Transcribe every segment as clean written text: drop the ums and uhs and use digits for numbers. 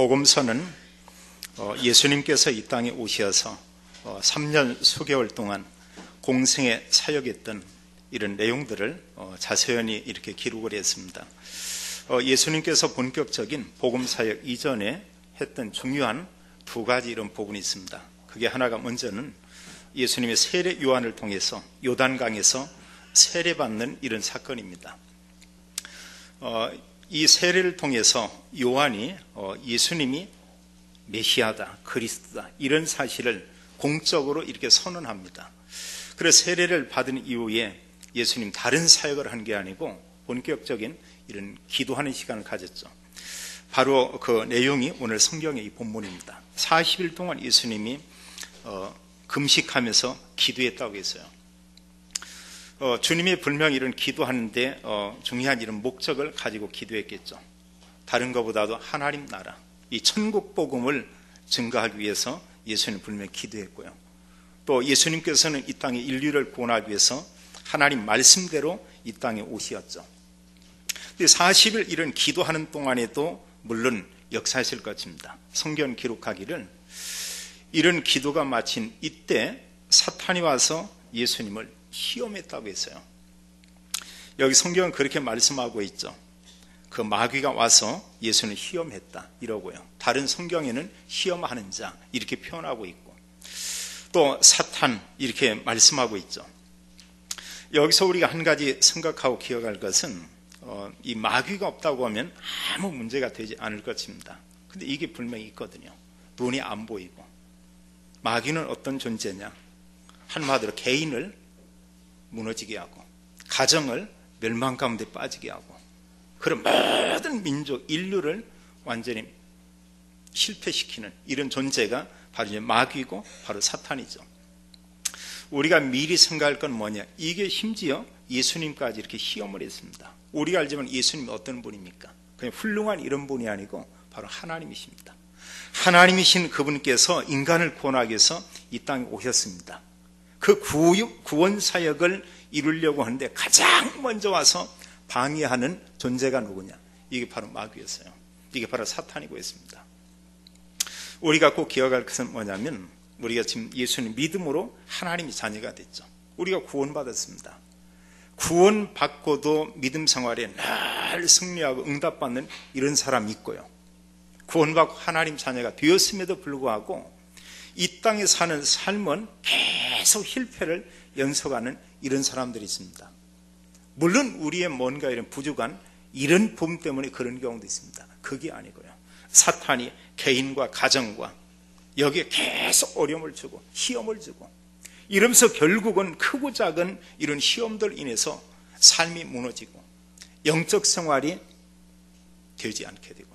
복음서는 예수님께서 이 땅에 오셔서 3년 수개월 동안 공생의 사역했던 이런 내용들을 자세히 이렇게 기록을 했습니다. 예수님께서 본격적인 복음 사역 이전에 했던 중요한 두 가지 이런 부분이 있습니다. 그게 하나가 먼저는 예수님의 세례 요한을 통해서 요단강에서 세례받는 이런 사건입니다. 이 세례를 통해서 요한이 예수님이 메시아다, 그리스도다 이런 사실을 공적으로 이렇게 선언합니다. 그래서 세례를 받은 이후에 예수님 다른 사역을 한 게 아니고 본격적인 이런 기도하는 시간을 가졌죠. 바로 그 내용이 오늘 성경의 이 본문입니다. 40일 동안 예수님이 금식하면서 기도했다고 했어요. 주님이 분명히 이런 기도하는데 중요한 이런 목적을 가지고 기도했겠죠. 다른 것보다도 하나님 나라, 이 천국 복음을 증거하기 위해서 예수님 분명히 기도했고요. 또 예수님께서는 이 땅에 인류를 구원하기 위해서 하나님 말씀대로 이 땅에 오셨죠. 40일 이런 기도하는 동안에도 물론 역사했을 것입니다. 성경 기록하기를 이런 기도가 마친 이때 사탄이 와서 예수님을 시험했다고 했어요. 여기 성경은 그렇게 말씀하고 있죠. 그 마귀가 와서 예수는 시험했다 이러고요. 다른 성경에는 시험하는 자 이렇게 표현하고 있고 또 사탄 이렇게 말씀하고 있죠. 여기서 우리가 한 가지 생각하고 기억할 것은 이 마귀가 없다고 하면 아무 문제가 되지 않을 것입니다. 근데 이게 분명히 있거든요. 눈이 안 보이고. 마귀는 어떤 존재냐? 한마디로 개인을 무너지게 하고 가정을 멸망 가운데 빠지게 하고 그런 모든 민족, 인류를 완전히 실패시키는 이런 존재가 바로 이제 마귀고 바로 사탄이죠. 우리가 미리 생각할 건 뭐냐? 이게 심지어 예수님까지 이렇게 시험을 했습니다. 우리가 알지만 예수님이 어떤 분입니까? 그냥 훌륭한 이런 분이 아니고 바로 하나님이십니다. 하나님이신 그분께서 인간을 구원하기 위해서 이 땅에 오셨습니다. 그 구원 사역을 이루려고 하는데 가장 먼저 와서 방해하는 존재가 누구냐? 이게 바로 마귀였어요. 이게 바로 사탄이고 있습니다. 우리가 꼭 기억할 것은 뭐냐면 우리가 지금 예수님 믿음으로 하나님의 자녀가 됐죠. 우리가 구원받았습니다. 구원받고도 믿음 생활에 늘 승리하고 응답받는 이런 사람이 있고요. 구원받고 하나님 자녀가 되었음에도 불구하고 이 땅에 사는 삶은 계속 실패를 연속하는 이런 사람들이 있습니다. 물론 우리의 뭔가 이런 부족한 이런 부분 때문에 그런 경우도 있습니다. 그게 아니고요. 사탄이 개인과 가정과 여기에 계속 어려움을 주고 시험을 주고 이러면서 결국은 크고 작은 이런 시험들 인해서 삶이 무너지고 영적 생활이 되지 않게 되고요.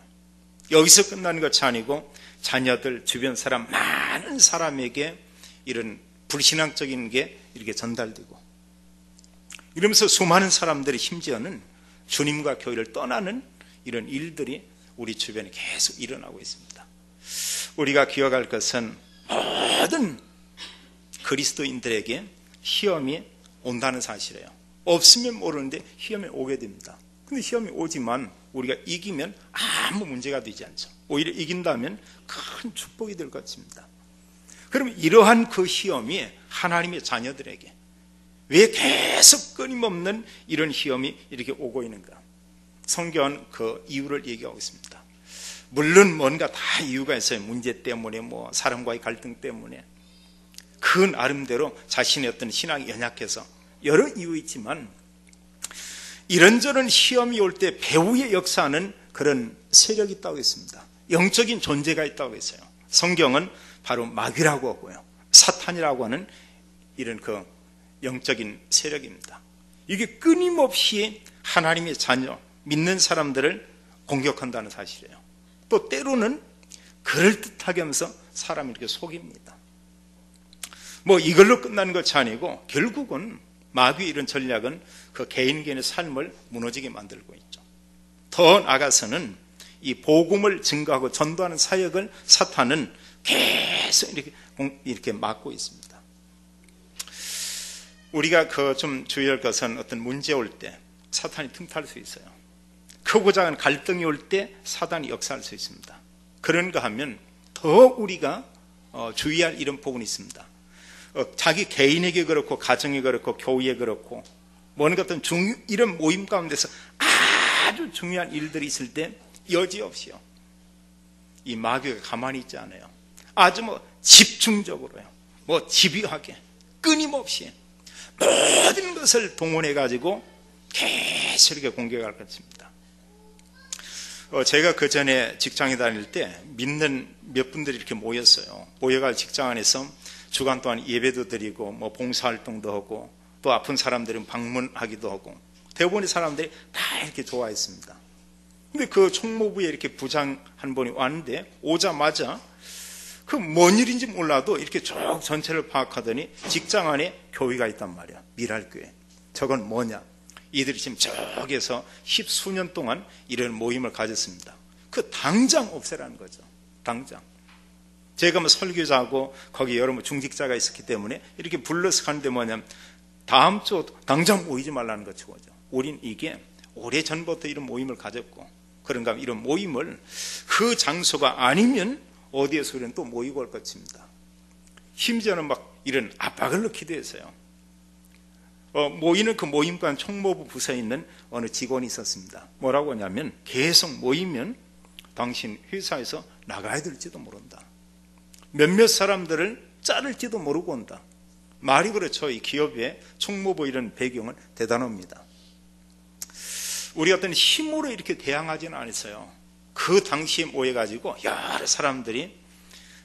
여기서 끝나는 것이 아니고 자녀들, 주변 사람, 많은 사람에게 이런 불신앙적인 게 이렇게 전달되고 이러면서 수많은 사람들이 심지어는 주님과 교회를 떠나는 이런 일들이 우리 주변에 계속 일어나고 있습니다. 우리가 기억할 것은 모든 그리스도인들에게 시험이 온다는 사실이에요. 없으면 모르는데 시험이 오게 됩니다. 근데 시험이 오지만 우리가 이기면 아무 문제가 되지 않죠. 오히려 이긴다면 큰 축복이 될 것 같습니다. 그럼 이러한 그 시험이 하나님의 자녀들에게 왜 계속 끊임없는 이런 시험이 이렇게 오고 있는가? 성경은 그 이유를 얘기하고 있습니다. 물론 뭔가 다 이유가 있어요. 문제 때문에 뭐 사람과의 갈등 때문에 그 나름대로 자신의 어떤 신앙이 연약해서 여러 이유 있지만 이런저런 시험이 올 때 배후에 역사하는 그런 세력이 있다고 했습니다. 영적인 존재가 있다고 했어요. 성경은 바로 마귀라고 하고요. 사탄이라고 하는 이런 그 영적인 세력입니다. 이게 끊임없이 하나님의 자녀, 믿는 사람들을 공격한다는 사실이에요. 또 때로는 그럴듯하게 하면서 사람을 이렇게 속입니다. 뭐 이걸로 끝나는 것이 아니고 결국은 마귀의 이런 전략은 그 개인의 삶을 무너지게 만들고 있죠. 더 나아가서는 이 복음을 증거하고 전도하는 사역을 사탄은 계속 이렇게 막고 있습니다. 우리가 좀 주의할 것은 어떤 문제 올 때 사탄이 틈탈 수 있어요. 크고 작은 갈등이 올 때 사단이 역사할 수 있습니다. 그런가 하면 더 우리가 주의할 이런 부분이 있습니다. 자기 개인에게 그렇고 가정에 그렇고 교회에 그렇고 뭔가 어떤 이런 모임 가운데서 아주 중요한 일들이 있을 때 여지없이요, 이 마귀가 가만히 있지 않아요. 아주 집중적으로요, 집요하게 끊임없이 모든 것을 동원해 가지고 계속 이렇게 공격할 것입니다. 제가 그 전에 직장에 다닐 때 믿는 몇 분들이 이렇게 모였어요. 모여갈 직장 안에서 주간 동안 예배도 드리고 봉사활동도 하고 또 아픈 사람들은 방문하기도 하고 대부분의 사람들이 다 이렇게 좋아했습니다. 근데 그 총무부에 이렇게 부장 한 분이 왔는데 오자마자 그 뭔 일인지 몰라도 이렇게 쭉 전체를 파악하더니 직장 안에 교회가 있단 말이야. 미랄교회. 저건 뭐냐? 이들이 지금 저기에서 10수년 동안 이런 모임을 가졌습니다. 그 당장 없애라는 거죠. 당장. 제가 설교자하고 거기 여러 중직자가 있었기 때문에 이렇게 불러서 가는데 뭐냐면 다음 주 당장 모이지 말라는 거죠. 우린 이게 오래전부터 이런 모임을 가졌고 그런가 하면 이런 모임을 그 장소가 아니면 어디에서 우리는 또 모이고 할 것입니다. 심지어는 이런 압박을 넣기도 했어요. 모이는 그 모임관 총무부 부서에 있는 어느 직원이 있었습니다. 뭐라고 하냐면 계속 모이면 당신 회사에서 나가야 될지도 모른다. 몇몇 사람들을 자를지도 모르고 온다. 말이 그렇죠. 이 기업의 총무부 이런 배경은 대단합니다. 우리 어떤 힘으로 이렇게 대항하지는 않았어요. 그 당시에 모여가지고 여러 사람들이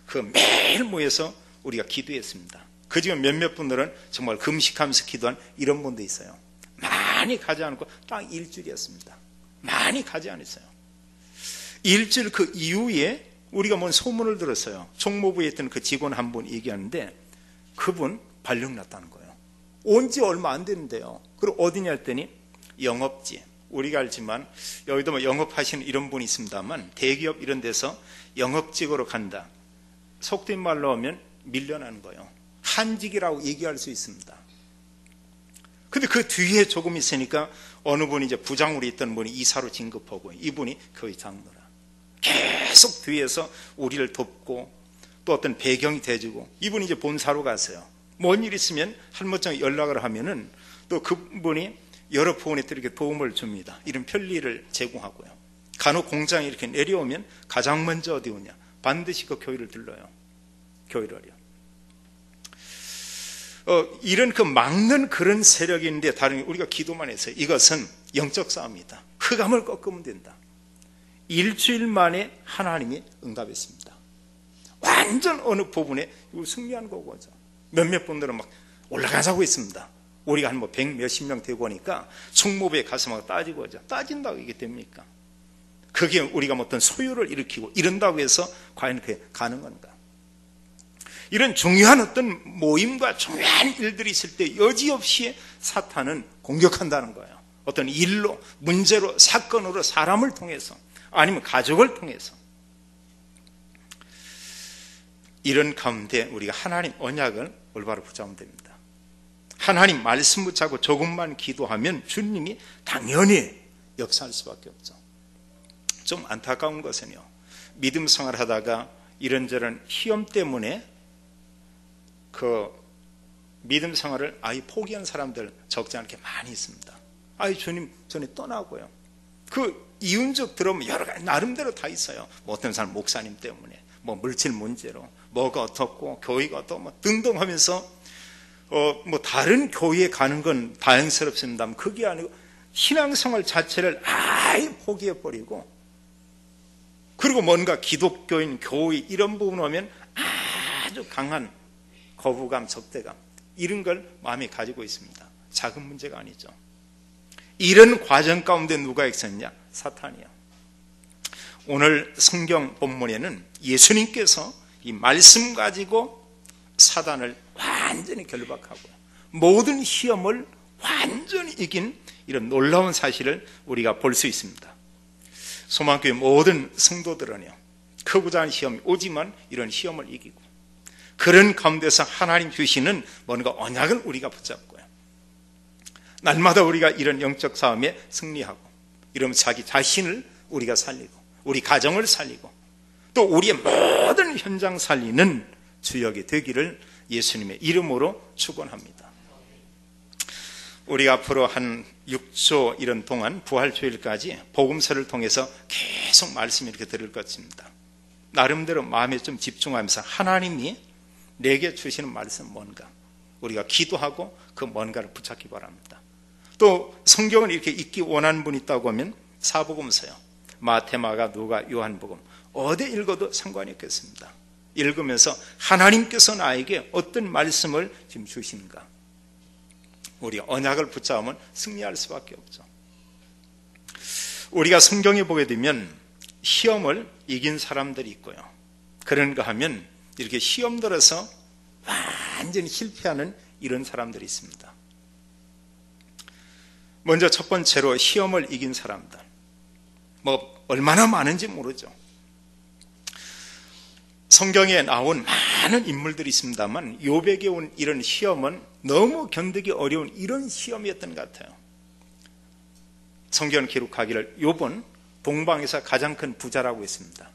그 매일 모여서 우리가 기도했습니다. 그 중에 몇몇 분들은 정말 금식하면서 기도한 이런 분도 있어요. 많이 가지 않고 딱 일주일이었습니다. 많이 가지 않았어요. 일주일 그 이후에 우리가 뭔 소문을 들었어요. 총무부에 있던 그 직원 한 분 얘기하는데 그분 발령 났다는 거예요. 온 지 얼마 안 되는데요. 그리고 어디냐 했더니 영업지. 우리가 알지만 여기도 영업하시는 이런 분이 있습니다만 대기업 이런 데서 영업직으로 간다. 속된 말로 하면 밀려나는 거예요. 한직이라고 얘기할 수 있습니다. 근데 그 뒤에 조금 있으니까 어느 분이 이제 부장으로 있던 분이 이사로 진급하고 이분이 교회 장로라. 계속 뒤에서 우리를 돕고 또 어떤 배경이 돼주고 이분이 이제 본사로 갔어요. 뭔 일 있으면 할머니랑 연락을 하면은 또 그분이 여러 부분에 이렇게 도움을 줍니다. 이런 편리를 제공하고요. 간혹 공장에 이렇게 내려오면 가장 먼저 어디 오냐? 반드시 그 교회를 들러요. 교회를요. 이런 그 막는 그런 세력이 있는데 다른 우리가 기도만 했어요. 이것은 영적 싸움이다. 흑암을 꺾으면 된다. 일주일 만에 하나님이 응답했습니다. 완전 어느 부분에 승리한 거고 몇몇 분들은 올라가자고 있습니다. 우리가 한 100 몇십 명 되고 오니까 총무부에 가서 따지고 따진다고 이게 됩니까? 그게 우리가 어떤 소요를 일으키고 이런다고 해서 과연 그게 가능한가? 이런 중요한 어떤 모임과 중요한 일들이 있을 때 여지없이 사탄은 공격한다는 거예요. 어떤 일로, 문제로, 사건으로 사람을 통해서 아니면 가족을 통해서 이런 가운데 우리가 하나님 언약을 올바로 붙잡으면 됩니다. 하나님 말씀 붙잡고 조금만 기도하면 주님이 당연히 역사할 수밖에 없죠. 좀 안타까운 것은요, 믿음 생활 하다가 이런저런 시험 때문에 그 믿음 생활을 아예 포기한 사람들 적지 않게 많이 있습니다. 아예 주님 전에 떠나고요. 그 이윤적 들어오면 여러 가지 나름대로 다 있어요. 어떤 사람 목사님 때문에 물질 문제로 뭐가 어떻고 교회가 어떻고 등등 하면서 다른 교회에 가는 건 다행스럽습니다만 그게 아니고 신앙생활 자체를 아예 포기해버리고 그리고 뭔가 기독교인 교회 이런 부분 오면 아주 강한 거부감, 적대감 이런 걸 마음에 가지고 있습니다. 작은 문제가 아니죠. 이런 과정 가운데 누가 있었냐? 사탄이요. 오늘 성경 본문에는 예수님께서 이 말씀 가지고 사단을 완전히 결박하고 모든 시험을 완전히 이긴 이런 놀라운 사실을 우리가 볼 수 있습니다. 소망교회 모든 성도들은요, 크고자 하는 시험이 오지만 이런 시험을 이기고 그런 가운데서 하나님 주시는 뭔가 언약을 우리가 붙잡고요. 날마다 우리가 이런 영적 싸움에 승리하고 이러면 자기 자신을 우리가 살리고 우리 가정을 살리고 또 우리의 모든 현장 살리는 주역이 되기를 예수님의 이름으로 축원합니다. 우리가 앞으로 한 6조 이런 동안 부활주일까지 복음서를 통해서 계속 말씀 이렇게 들을 것입니다. 나름대로 마음에 좀 집중하면서 하나님이 내게 주시는 말씀 뭔가 우리가 기도하고 그 뭔가를 붙잡기 바랍니다. 또 성경을 이렇게 읽기 원하는 분이 있다고 하면 사복음서요, 마태, 마가, 누가, 요한복음 어디 읽어도 상관이 없겠습니다. 읽으면서 하나님께서 나에게 어떤 말씀을 지금 주시는가, 우리 언약을 붙잡으면 승리할 수밖에 없죠. 우리가 성경에 보게 되면 시험을 이긴 사람들이 있고요, 그런가 하면 이렇게 시험 들어서 완전히 실패하는 이런 사람들이 있습니다. 먼저 첫 번째로 시험을 이긴 사람들, 얼마나 많은지 모르죠. 성경에 나온 많은 인물들이 있습니다만 욥에게 온 이런 시험은 너무 견디기 어려운 이런 시험이었던 것 같아요. 성경은 기록하기를 욥은 동방에서 가장 큰 부자라고 했습니다.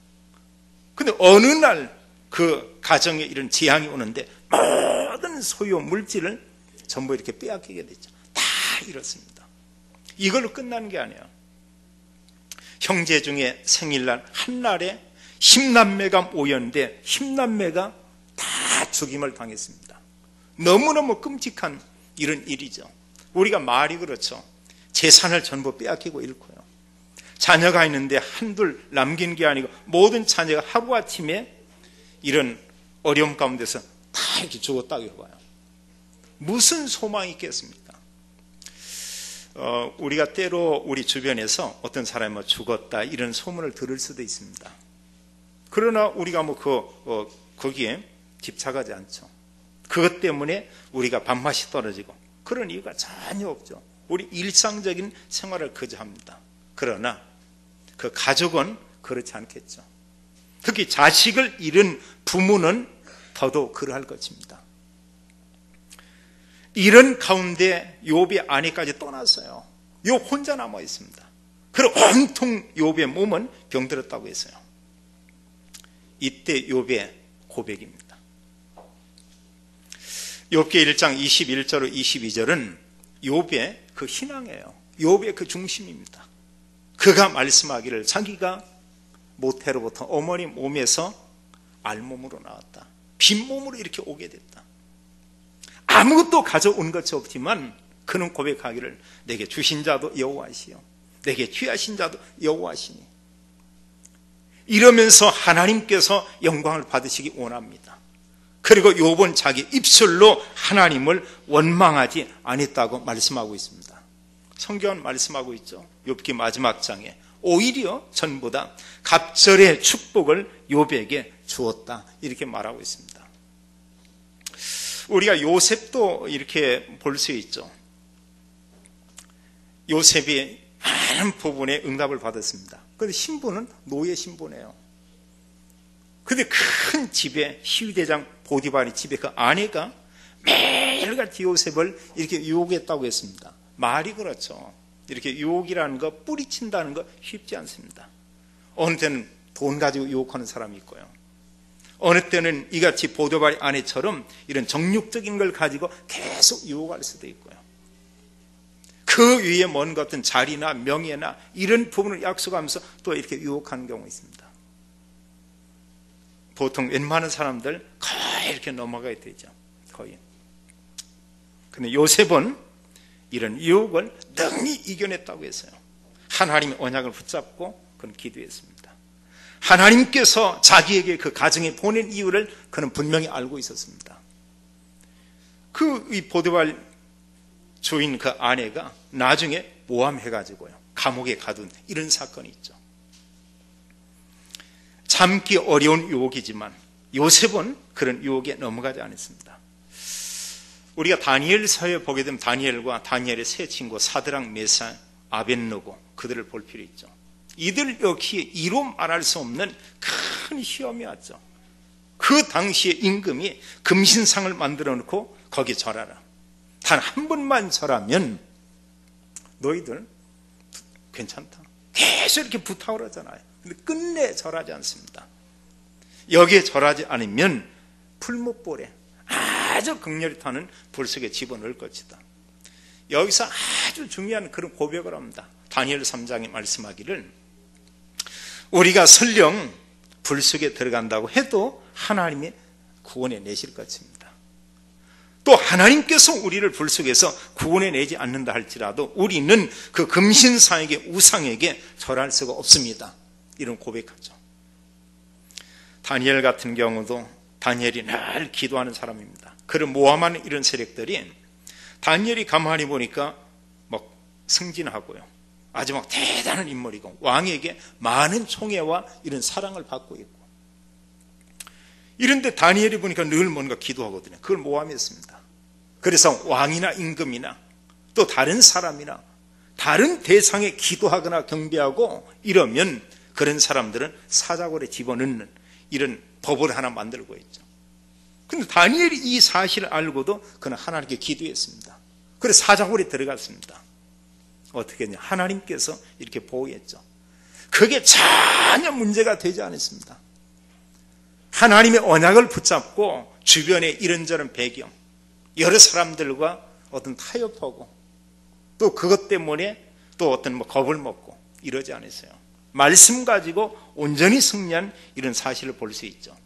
근데 어느 날 그 가정에 이런 재앙이 오는데 모든 소유 물질을 전부 이렇게 빼앗기게 됐죠. 다 잃었습니다. 이걸로 끝나는 게 아니에요. 형제 중에 생일날 한날에 10남매가 모였는데 10남매가 다 죽임을 당했습니다. 너무너무 끔찍한 이런 일이죠. 우리가 말이 그렇죠. 재산을 전부 빼앗기고 잃고요, 자녀가 있는데 한둘 남긴 게 아니고 모든 자녀가 하루아침에 이런 어려움 가운데서 다 이렇게 죽었다고 해봐요. 무슨 소망이 있겠습니까? 우리가 때로 우리 주변에서 어떤 사람이 죽었다 이런 소문을 들을 수도 있습니다. 그러나 우리가 거기에 집착하지 않죠. 그것 때문에 우리가 밥맛이 떨어지고 그런 이유가 전혀 없죠. 우리 일상적인 생활을 그저 합니다. 그러나 그 가족은 그렇지 않겠죠. 특히 자식을 잃은 부모는 더더욱 그러할 것입니다. 이런 가운데 욥의 아내까지 떠났어요. 욥 혼자 남아 있습니다. 그리고 온통 욥의 몸은 병들었다고 했어요. 이때 욥의 고백입니다. 욥기 1장 21절로 22절은 욥의 그 신앙이에요. 욥의 그 중심입니다. 그가 말씀하기를 자기가 모태로부터 어머니 몸에서 알몸으로 나왔다. 빈몸으로 이렇게 오게 됐다. 아무것도 가져온 것이 없지만 그는 고백하기를 내게 주신 자도 여호와시요 내게 취하신 자도 여호와시니, 이러면서 하나님께서 영광을 받으시기 원합니다. 그리고 욥은 자기 입술로 하나님을 원망하지 않았다고 말씀하고 있습니다. 성경은 말씀하고 있죠. 욥기 마지막 장에 오히려 전보다 갑절의 축복을 욥에게 주었다 이렇게 말하고 있습니다. 우리가 요셉도 이렇게 볼 수 있죠. 요셉이 많은 부분에 응답을 받았습니다. 그런데 신부는 노예 신부네요. 그런데 큰 집에 시위대장 보디발의 집에 그 아내가 매일같이 요셉을 이렇게 유혹했다고 했습니다. 말이 그렇죠. 이렇게 유혹이라는 거, 뿌리친다는 거 쉽지 않습니다. 어느 때는 돈 가지고 유혹하는 사람이 있고요, 어느 때는 이같이 보디발의 아내처럼 이런 정욕적인 걸 가지고 계속 유혹할 수도 있고요, 그 위에 뭔가 어떤 자리나 명예나 이런 부분을 약속하면서 또 이렇게 유혹하는 경우가 있습니다. 보통 웬만한 사람들 거의 이렇게 넘어가야 되죠. 거의. 근데 요셉은 이런 유혹을 능히 이겨냈다고 했어요. 하나님의 언약을 붙잡고 그는 기도했습니다. 하나님께서 자기에게 그 가정에 보낸 이유를 그는 분명히 알고 있었습니다. 이 보디발 주인 그 아내가 나중에 모함해가지고요 감옥에 가둔 이런 사건이 있죠. 참기 어려운 유혹이지만 요셉은 그런 유혹에 넘어가지 않았습니다. 우리가 다니엘서에 보게 되면 다니엘과 다니엘의 세 친구 사드락, 메삭, 아벳느고 그들을 볼 필요 있죠. 이들 역시 이로 말할 수 없는 큰 시험이 왔죠. 그 당시에 임금이 금신상을 만들어 놓고 거기에 절하라. 단 한 번만 절하면 너희들 괜찮다. 계속 이렇게 부탁을 하잖아요. 근데 끝내 절하지 않습니다. 여기에 절하지 않으면 풀무불에 아주 극렬히 타는 불 속에 집어넣을 것이다. 여기서 아주 중요한 그런 고백을 합니다. 다니엘 3장에 말씀하기를 우리가 설령 불 속에 들어간다고 해도 하나님이 구원해 내실 것입니다. 또 하나님께서 우리를 불 속에서 구원해 내지 않는다 할지라도 우리는 그 금신상에게 우상에게 절할 수가 없습니다. 이런 고백하죠. 다니엘 같은 경우도 다니엘이 늘 기도하는 사람입니다. 그를 모함하는 이런 세력들이 다니엘이 가만히 보니까 막 승진하고요. 아주 막 대단한 인물이고 왕에게 많은 총애와 이런 사랑을 받고 있고, 이런데 다니엘이 보니까 늘 뭔가 기도하거든요. 그걸 모함했습니다. 그래서 왕이나 임금이나 또 다른 사람이나 다른 대상에 기도하거나 경배하고 이러면 그런 사람들은 사자굴에 집어넣는 이런 법을 하나 만들고 있죠. 근데 다니엘이 이 사실을 알고도 그는 하나님께 기도했습니다. 그래서 사자굴에 들어갔습니다. 어떻게 했냐? 하나님께서 이렇게 보호했죠. 그게 전혀 문제가 되지 않았습니다. 하나님의 언약을 붙잡고 주변에 이런저런 배경, 여러 사람들과 어떤 타협하고 또 그것 때문에 또 어떤 겁을 먹고 이러지 않았어요. 말씀 가지고 온전히 승리한 이런 사실을 볼 수 있죠.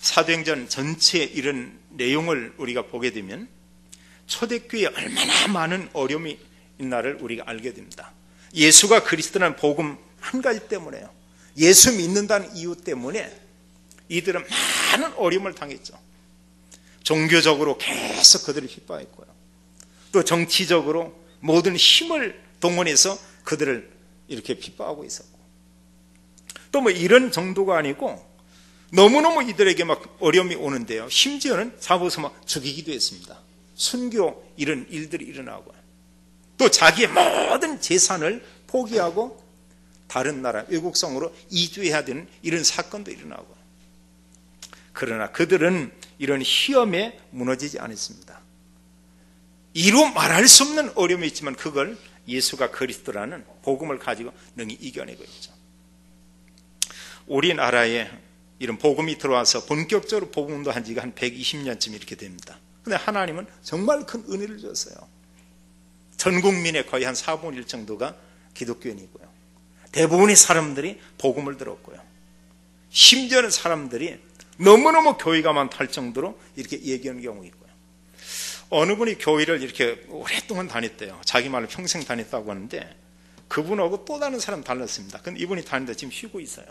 사도행전 전체 이런 내용을 우리가 보게 되면 초대교회에 얼마나 많은 어려움이 있나를 우리가 알게 됩니다. 예수가 그리스도라는 복음 한 가지 때문에요. 예수 믿는다는 이유 때문에 이들은 많은 어려움을 당했죠. 종교적으로 계속 그들을 핍박했고요. 또 정치적으로 모든 힘을 동원해서 그들을 이렇게 핍박하고 있었고, 또 뭐 이런 정도가 아니고 너무너무 이들에게 막 어려움이 오는데요. 심지어는 잡아서 막 죽이기도 했습니다. 순교 이런 일들이 일어나고, 또 자기의 모든 재산을 포기하고 다른 나라 외국성으로 이주해야 되는 이런 사건도 일어나고, 그러나 그들은 이런 시험에 무너지지 않았습니다. 이루 말할 수 없는 어려움이 있지만 그걸 예수가 그리스도라는 복음을 가지고 능히 이겨내고 있죠. 우리나라에 이런 복음이 들어와서 본격적으로 복음도 한 지가 한 120년쯤 이렇게 됩니다. 그런데 하나님은 정말 큰 은혜를 줬어요. 전 국민의 거의 한 4분의 1 정도가 기독교인이고요. 대부분의 사람들이 복음을 들었고요. 심지어는 사람들이 너무너무 교회가 많다 할 정도로 이렇게 얘기하는 경우가 있고요. 어느 분이 교회를 이렇게 오랫동안 다녔대요. 자기 말로 평생 다녔다고 하는데 그분하고 또 다른 사람 달랐습니다. 근데 이분이 다니는데 지금 쉬고 있어요.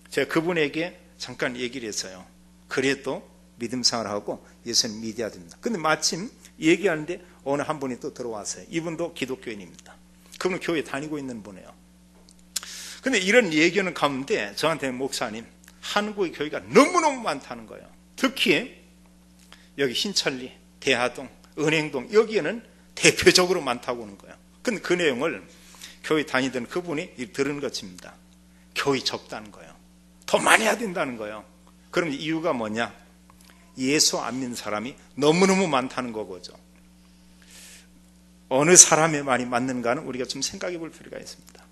제가 그분에게 잠깐 얘기를 했어요. 그래도 믿음 생활을 하고 예수님 믿어야 됩니다. 근데 마침 얘기하는데 어느 한 분이 또 들어왔어요. 이분도 기독교인입니다. 그분은 교회 다니고 있는 분이에요. 근데 이런 얘기하는 가운데 저한테 목사님, 한국의 교회가 너무너무 많다는 거예요. 특히 여기 신천리, 대하동, 은행동 여기에는 대표적으로 많다고 하는 거예요. 근데 그 내용을 교회 다니던 그분이 들은 것입니다. 교회 적다는 거예요. 더 많이 해야 된다는 거예요. 그럼 이유가 뭐냐? 예수 안 믿는 사람이 너무너무 많다는 거죠. 어느 사람의 말이 맞는가는 우리가 좀 생각해 볼 필요가 있습니다.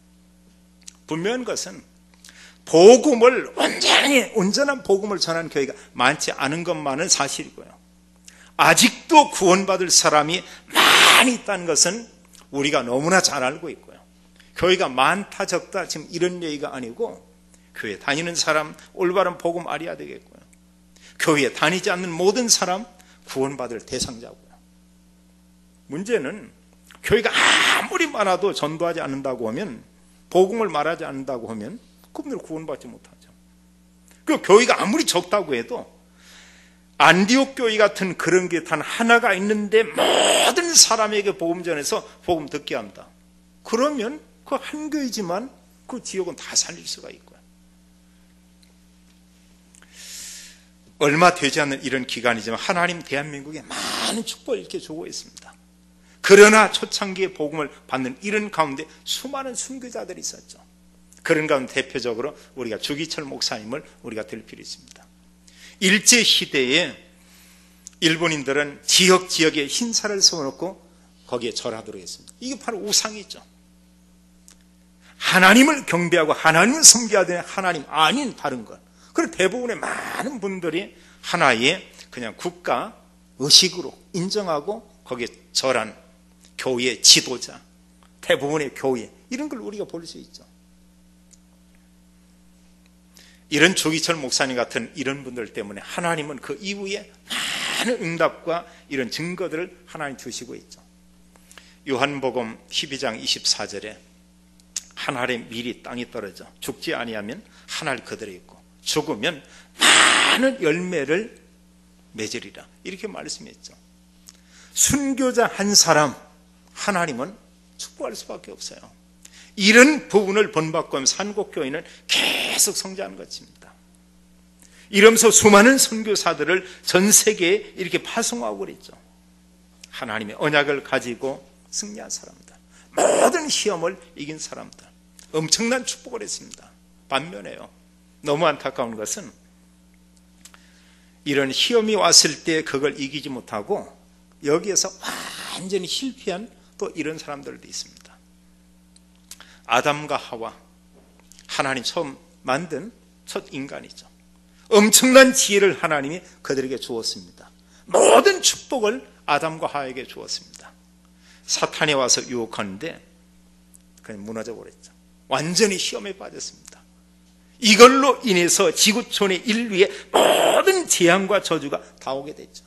분명한 것은 복음을 온전한 복음을 전하는 교회가 많지 않은 것만은 사실이고요. 아직도 구원받을 사람이 많이 있다는 것은 우리가 너무나 잘 알고 있고요. 교회가 많다 적다 지금 이런 얘기가 아니고 교회 다니는 사람 올바른 복음 알아야 되겠고요. 교회에 다니지 않는 모든 사람 구원받을 대상자고요. 문제는 교회가 아무리 많아도 전도하지 않는다고 하면, 복음을 말하지 않는다고 하면 그분들 구원받지 못하죠. 그 교회가 아무리 적다고 해도 안디옥 교회 같은 그런 게 단 하나가 있는데 모든 사람에게 복음 전해서 복음 듣게 한다. 그러면 그 한 교회지만 그 지역은 다 살릴 수가 있고요. 얼마 되지 않는 이런 기간이지만 하나님 대한민국에 많은 축복을 이렇게 주고 있습니다. 그러나 초창기에 복음을 받는 이런 가운데 수많은 순교자들이 있었죠. 그런 가운데 대표적으로 우리가 주기철 목사님을 우리가 들 필요 있습니다. 일제시대에 일본인들은 지역에 흰살을 세워놓고 거기에 절하도록 했습니다. 이게 바로 우상이죠. 하나님을 경배하고 하나님을 섬겨야 되는 하나님 아닌 다른 것, 그리고 대부분의 많은 분들이 하나의 그냥 국가 의식으로 인정하고 거기에 절한 교회 지도자, 대부분의 교회, 이런 걸 우리가 볼 수 있죠. 이런 조기철 목사님 같은 이런 분들 때문에 하나님은 그 이후에 많은 응답과 이런 증거들을 하나님 주시고 있죠. 요한복음 12장 24절에 한 알의 밀이 땅에 떨어져 죽지 아니하면 한 알 그대로 있고 죽으면 많은 열매를 맺으리라, 이렇게 말씀했죠. 순교자 한 사람 하나님은 축복할 수밖에 없어요. 이런 부분을 본받고 하면 산곡교회는 계속 성장하는 것입니다. 이러면서 수많은 선교사들을 전 세계에 이렇게 파송하고 그랬죠. 하나님의 언약을 가지고 승리한 사람들, 모든 시험을 이긴 사람들, 엄청난 축복을 했습니다. 반면에요, 너무 안타까운 것은 이런 시험이 왔을 때 그걸 이기지 못하고 여기에서 완전히 실패한 또 이런 사람들도 있습니다. 아담과 하와, 하나님 처음 만든 첫 인간이죠. 엄청난 지혜를 하나님이 그들에게 주었습니다. 모든 축복을 아담과 하와에게 주었습니다. 사탄이 와서 유혹하는데 그냥 무너져 버렸죠. 완전히 시험에 빠졌습니다. 이걸로 인해서 지구촌의 인류의 모든 재앙과 저주가 다 오게 됐죠.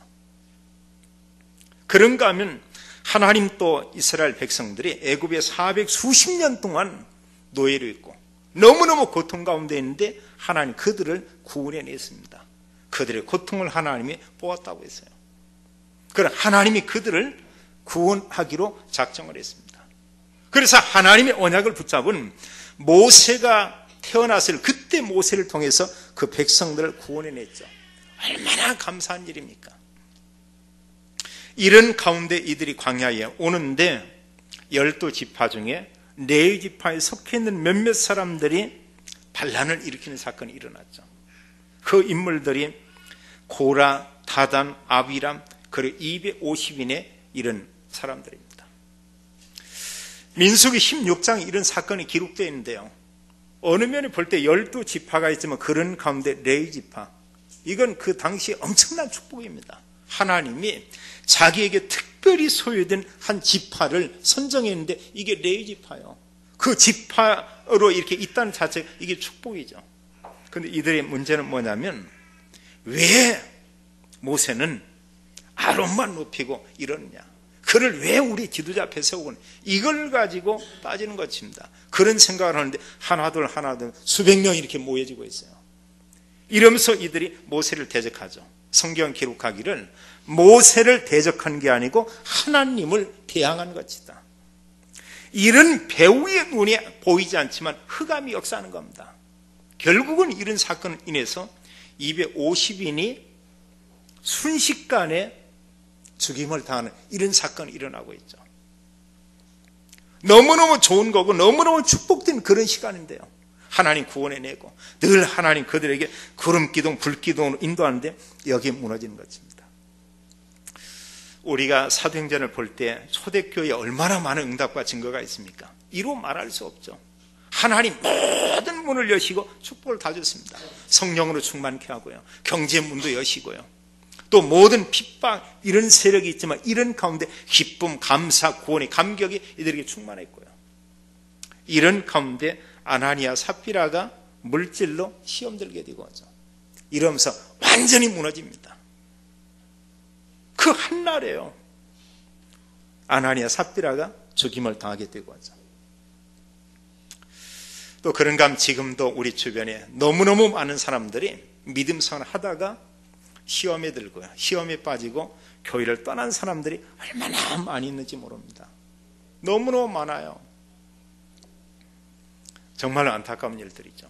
그런가 하면 하나님 또 이스라엘 백성들이 애굽에 400 수십 년 동안 노예로 있고 너무너무 고통 가운데 있는데 하나님 그들을 구원해냈습니다. 그들의 고통을 하나님이 보았다고 했어요. 그럼 하나님이 그들을 구원하기로 작정을 했습니다. 그래서 하나님의 언약을 붙잡은 모세가 태어났을 그때 모세를 통해서 그 백성들을 구원해냈죠. 얼마나 감사한 일입니까? 이런 가운데 이들이 광야에 오는데 12지파 중에 4지파에 속해 있는 몇몇 사람들이 반란을 일으키는 사건이 일어났죠. 그 인물들이 고라, 다단, 아비람, 그리고 250인의 이런 사람들입니다. 민수기 16장에 이런 사건이 기록되어 있는데요, 어느 면에 볼 때 12지파가 있지만 그런 가운데 4지파, 이건 그 당시에 엄청난 축복입니다. 하나님이 자기에게 특별히 소유된 한 지파를 선정했는데 이게 4지파예요. 그 지파로 이렇게 있다는 자체가 이게 축복이죠. 그런데 이들의 문제는 뭐냐면, 왜 모세는 아론만 높이고 이러느냐, 그를 왜 우리 지도자 앞에 세우고, 이걸 가지고 따지는 것입니다. 그런 생각을 하는데 하나둘 수백 명이 이렇게 모여지고 있어요. 이러면서 이들이 모세를 대적하죠. 성경 기록하기를 모세를 대적한 게 아니고 하나님을 대항한 것이다. 이런 배후의 눈에 보이지 않지만 흑암이 역사하는 겁니다. 결국은 이런 사건을 인해서 250인이 순식간에 죽임을 당하는 이런 사건이 일어나고 있죠. 너무너무 좋은 거고 너무너무 축복된 그런 시간인데요, 하나님 구원해내고 늘 하나님 그들에게 구름기둥 불기둥으로 인도하는데 여기에 무너지는 것입니다. 우리가 사도행전을 볼 때 초대교회에 얼마나 많은 응답과 증거가 있습니까? 이로 말할 수 없죠. 하나님 모든 문을 여시고 축복을 다 줬습니다. 성령으로 충만케 하고요, 경제 문도 여시고요, 또 모든 핍박 이런 세력이 있지만 이런 가운데 기쁨, 감사, 구원의 감격이 이들에게 충만했고요. 이런 가운데 아나니아 삽비라가 물질로 시험 들게 되고 하죠. 이러면서 완전히 무너집니다. 그 한날에요, 아나니아 삽비라가 죽임을 당하게 되고 하죠. 또 그런가 하면 지금도 우리 주변에 너무너무 많은 사람들이 믿음 생활을 하다가 시험에 들고요, 시험에 빠지고 교회를 떠난 사람들이 얼마나 많이 있는지 모릅니다. 너무너무 많아요. 정말로 안타까운 일들이죠.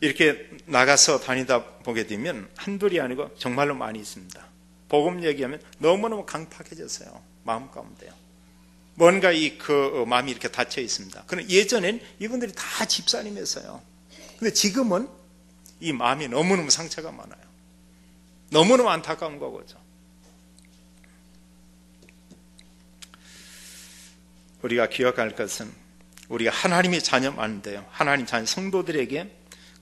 이렇게 나가서 다니다 보게 되면 한둘이 아니고 정말로 많이 있습니다. 복음 얘기하면 너무너무 강팍해졌어요. 마음 가운데요. 뭔가 그 마음이 이렇게 닫혀 있습니다. 그런데 예전엔 이분들이 다 집사님이었어요. 근데 지금은 이 마음이 너무너무 상처가 많아요. 너무너무 안타까운 거죠. 우리가 기억할 것은 우리가 하나님의 자녀만인데요, 하나님 자녀 성도들에게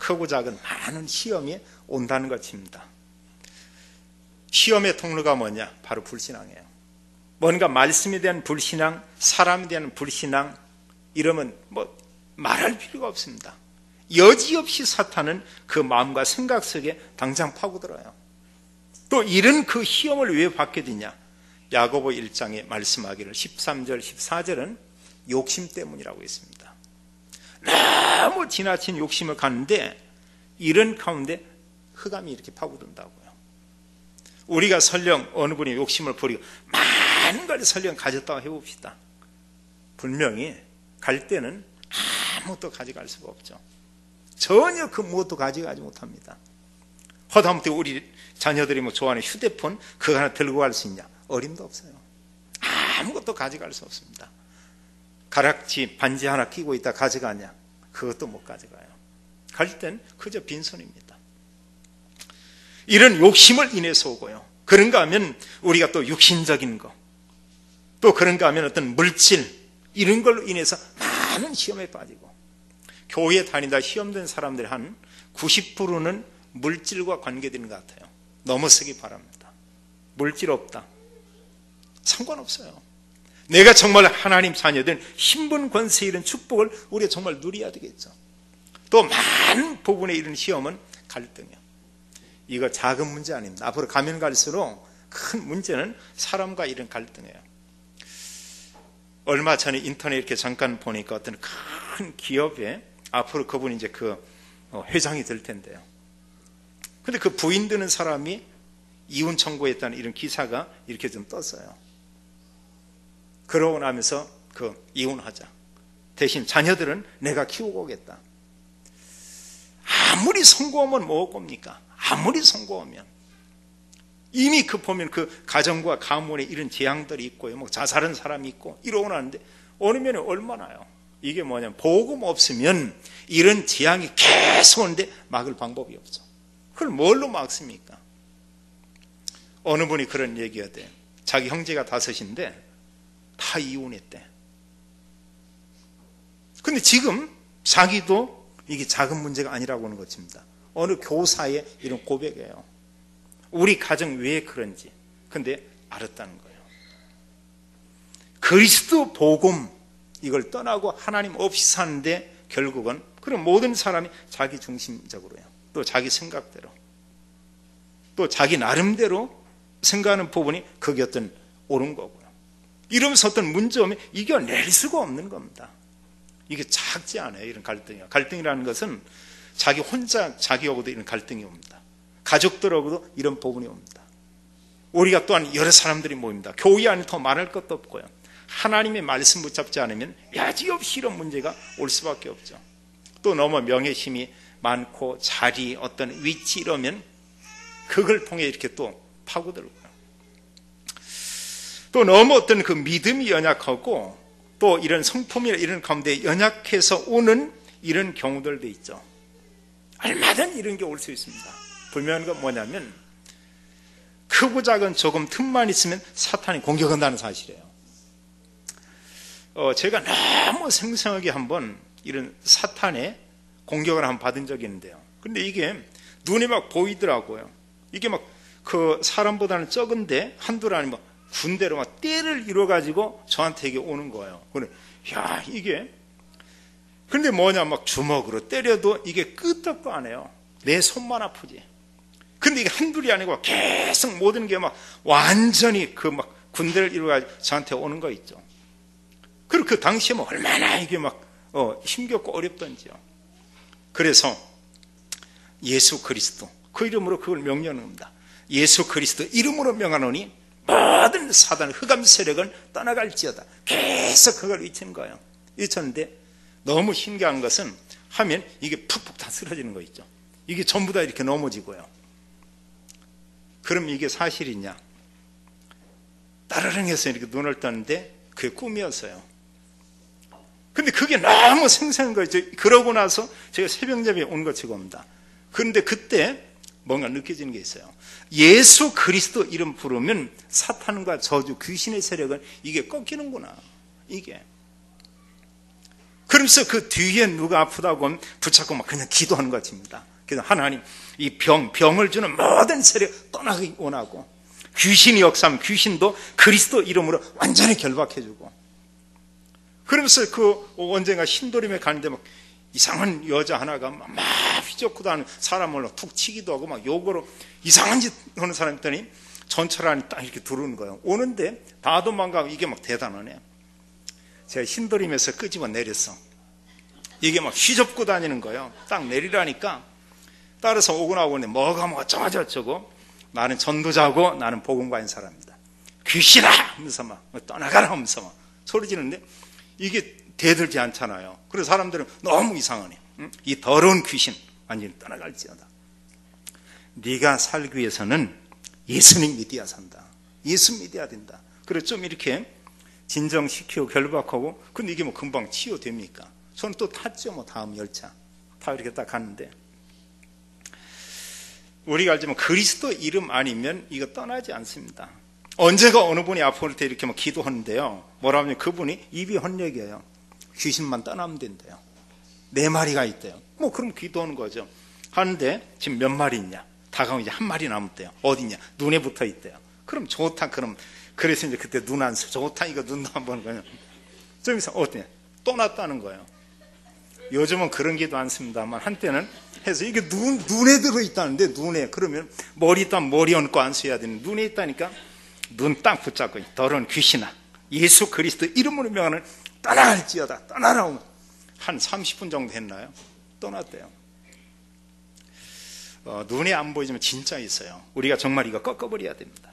크고 작은 많은 시험이 온다는 것입니다. 시험의 통로가 뭐냐? 바로 불신앙이에요. 뭔가 말씀에 대한 불신앙, 사람에 대한 불신앙, 이러면 말할 필요가 없습니다. 여지없이 사탄은 그 마음과 생각 속에 당장 파고들어요. 또 이런 그 시험을 왜 받게 되냐? 야고보 1장에 말씀하기를 13절 14절은 욕심 때문이라고 했습니다. 너무 지나친 욕심을 갖는데 이런 가운데 흑암이 이렇게 파고든다고요. 우리가 설령 어느 분이 욕심을 부리고 많은 걸 설령 가졌다고 해봅시다. 분명히 갈 때는 아무것도 가져갈 수가 없죠. 전혀 그 무엇도 가져가지 못합니다. 허다못해 우리 자녀들이 좋아하는 휴대폰 그거 하나 들고 갈 수 있냐? 어림도 없어요. 아무것도 가져갈 수 없습니다. 가락지 반지 하나 끼고 있다 가져가냐? 그것도 못 가져가요. 갈 땐 그저 빈손입니다. 이런 욕심을 인해서 오고요. 그런가 하면 우리가 또 육신적인 거, 또 그런가 하면 어떤 물질, 이런 걸로 인해서 많은 시험에 빠지고, 교회에 다니다 시험된 사람들 한 90%는 물질과 관계되는 것 같아요. 넘어서기 바랍니다. 물질 없다, 상관없어요. 내가 정말 하나님 자녀된 신분, 권세, 이런 축복을 우리가 정말 누려야 되겠죠. 또 많은 부분에 이런 시험은 갈등이에요. 이거 작은 문제 아닙니다. 앞으로 가면 갈수록 큰 문제는 사람과 이런 갈등이에요. 얼마 전에 인터넷 이렇게 잠깐 보니까 어떤 큰 기업에 앞으로 그분이 이제 회장이 될 텐데요. 근데 그 부인 되는 사람이 이혼 청구했다는 이런 기사가 이렇게 좀 떴어요. 그러고 나면서 이혼하자. 대신 자녀들은 내가 키우고 오겠다. 아무리 성공하면 뭐 겁니까? 아무리 성공하면 이미 보면 가정과 가문에 이런 재앙들이 있고요. 자살한 사람이 있고 이러고 나는데 어느 면에 얼마나요? 이게 뭐냐면 복음 없으면 이런 재앙이 계속 오는데 막을 방법이 없죠. 그걸 뭘로 막습니까? 어느 분이 그런 얘기가 돼. 자기 형제가 5인데 다 이혼했대. 근데 지금 자기도 이게 작은 문제가 아니라고 하는 것입니다. 어느 교사의 이런 고백이에요. 우리 가정 왜 그런지. 근데 알았다는 거예요. 그리스도 복음, 이걸 떠나고 하나님 없이 사는데 결국은 그런 모든 사람이 자기 중심적으로요. 또 자기 생각대로, 또 자기 나름대로 생각하는 부분이 그게 어떤 옳은 거고요. 이러면서 어떤 문제 오면 이겨낼 수가 없는 겁니다. 이게 작지 않아요. 이런 갈등이요. 갈등이라는 것은 자기 혼자 자기하고도 이런 갈등이 옵니다. 가족들하고도 이런 부분이 옵니다. 우리가 또한 여러 사람들이 모입니다. 교회 안에 더 말할 것도 없고요. 하나님의 말씀 붙잡지 않으면 여지없이 이런 문제가 올 수밖에 없죠. 또 너무 명예심이 많고 자리, 어떤 위치 이러면 그걸 통해 이렇게 또 파고들고요. 또 너무 어떤 믿음이 연약하고 또 이런 성품이나 이런 가운데 연약해서 오는 이런 경우들도 있죠. 얼마든 이런 게 올 수 있습니다. 분명한 건 뭐냐면 크고 작은 조금 틈만 있으면 사탄이 공격한다는 사실이에요. 제가 너무 생생하게 한번 이런 사탄의 공격을 한번 받은 적이 있는데요. 근데 이게 눈에 막 보이더라고요. 이게 사람보다는 적은데 한둘 아니면 군대로 떼를 이뤄가지고 저한테 이게 오는 거예요. 그래, 이게. 근데 주먹으로 때려도 이게 끄떡도 안 해요. 내 손만 아프지. 근데 이게 한둘이 아니고 계속 모든 게 완전히 군대를 이루어가지고 저한테 오는 거 있죠. 그리고 그 당시에 얼마나 이게 힘겹고 어렵던지요. 그래서 예수 그리스도, 그 이름으로 그걸 명령하는 겁니다. 예수 그리스도 이름으로 명하노니 모든 사단, 흑암 세력은 떠나갈지어다. 계속 그걸 외치는 거예요. 외쳤는데 너무 신기한 것은 하면 이게 푹푹 다 쓰러지는 거 있죠. 이게 전부 다 이렇게 넘어지고요. 그럼 이게 사실이냐? 따르릉해서 이렇게 눈을 떴는데 그게 꿈이었어요. 근데 그게 너무 생생한 거죠. 그러고 나서 제가 새벽녘에 온 것처럼 옵니다. 그런데 그때 뭔가 느껴지는 게 있어요. 예수 그리스도 이름 부르면 사탄과 저주, 귀신의 세력은 이게 꺾이는구나. 이게. 그러면서 그 뒤에 누가 아프다고 하면 붙잡고 막 그냥 기도하는 것입니다. 그래서 하나님, 이 병을 주는 모든 세력 떠나기 원하고, 귀신이 역사하면 귀신도 그리스도 이름으로 완전히 결박해주고, 그러면서 그 언젠가 신도림에 가는데 막 이상한 여자 하나가 막 휘젓고 다니는 사람을 툭 치기도 하고 막 욕으로 이상한 짓 하는 사람이 있더니 전철 안에 딱 이렇게 들어오는 거예요. 오는데 다 도망가고, 이게 막 대단하네. 제가 신도림에서 끄집어 내렸어. 이게 막 휘젓고 다니는 거예요. 딱 내리라니까 따라서 오고 나오는데 뭐가 어쩌고 나는 전도자고 나는 복음가인 사람이다. 귀신아! 하면서 막 떠나가라 하면서 막 소리 지르는데 이게 대들지 않잖아요. 그래서 사람들은 너무 이상하네. 이 더러운 귀신 완전히 떠나갈지어다. 네가 살기 위해서는 예수님 믿어야 산다. 예수 믿어야 된다. 그래서 좀 이렇게 진정시키고 결박하고, 근데 이게 뭐 금방 치유됩니까? 저는 또 탔죠. 다음 열차 타 이렇게 딱 갔는데, 우리가 알지만 그리스도 이름 아니면 이거 떠나지 않습니다. 언제가 어느 분이 아플 때 이렇게 기도하는데요, 뭐라 하면 그분이 입이 헌력이에요. 귀신만 떠나면 된대요. 4마리가 있대요. 그럼 기도하는 거죠. 하는데 지금 몇 마리 있냐? 다가오면 이제 1마리 남았대요. 어디냐? 눈에 붙어 있대요. 그럼 좋다. 그래서 이제 그때 눈 안 써. 좋다. 이거 눈도 한번 그냥. 좀 있어. 어때요? 또 났다는 거예요. 요즘은 그런 기도 안 씁니다만 한때는 해서 이게 눈에 들어있다는데, 눈에. 그러면 머리 있다면 머리 얹고 안 써야 되는, 눈에 있다니까 눈 딱 붙잡고, 더러운 귀신아, 예수 그리스도 이름으로 명하는 떠나갈지어다. 떠나라고. 한 30분 정도 했나요? 떠났대요. 눈에 안 보이지만 진짜 있어요. 우리가 정말 이거 꺾어버려야 됩니다.